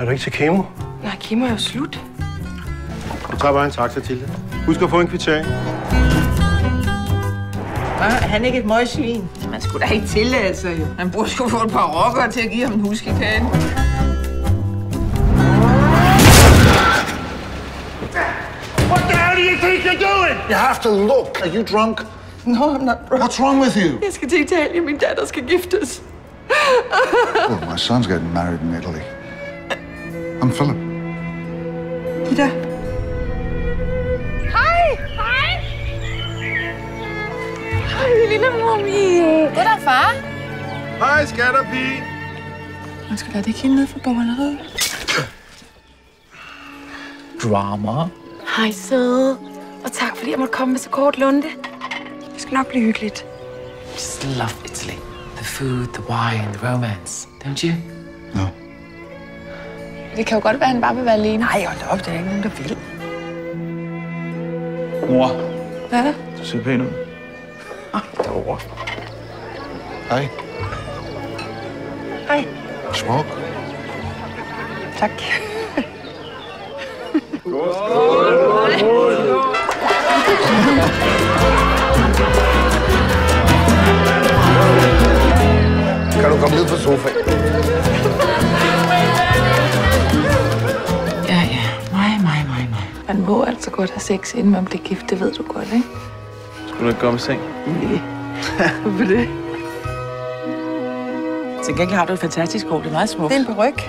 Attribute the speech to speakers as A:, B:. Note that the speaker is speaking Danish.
A: du ikke til kemo?
B: Nej, kemo er jo slut.
A: Du tager bare en taxa til det. Husk at få en kvittering.
C: Er han ikke et møgsvin?
D: Man skulle da ikke tillade sig, jo.
C: Han burde sgu få et par rockere til at give ham en huskekage.
A: What the hell do you think you're doing?
E: You have to look. Are you drunk?
C: No, I'm not drunk.
E: What's wrong with you?
B: Jeg skal til Italien. Min datter skal giftes.
E: Well, my son's getting married in Italy. I'm Philip.
C: Ida.
B: Hej! Hej! Hej, lille mommy.
F: Goddag, far.
A: Hej, skatterpige.
C: Man skal lade det ikke hende ned for bogholderiet.
G: Drama.
B: Hej, søde. Og tak, fordi jeg måtte komme med så kort lunde. Det skal nok blive hyggeligt.
G: Just love Italy. The food, the wine, the romance. Don't you?
E: No.
F: Det kan jo godt være, at han bare vil være alene.
C: Nej, hold da op. Der er ikke nogen, der vil.
A: Mor,
C: Hvad er der?
A: du ser pæn ud.
C: Derovre.
E: Hey,
C: Hej.
E: smoke.
C: Tak.
E: Kan du komme ned på sofaen?
B: Ja. Mig. Man må altså godt have sex, inden man bliver gift. Det ved du godt, ikke?
A: Skulle du ikke gå om seng?
B: Hvorfor det?
C: Til gengæld har du et fantastisk hår. Det er meget smukt.
B: Det er en peruk.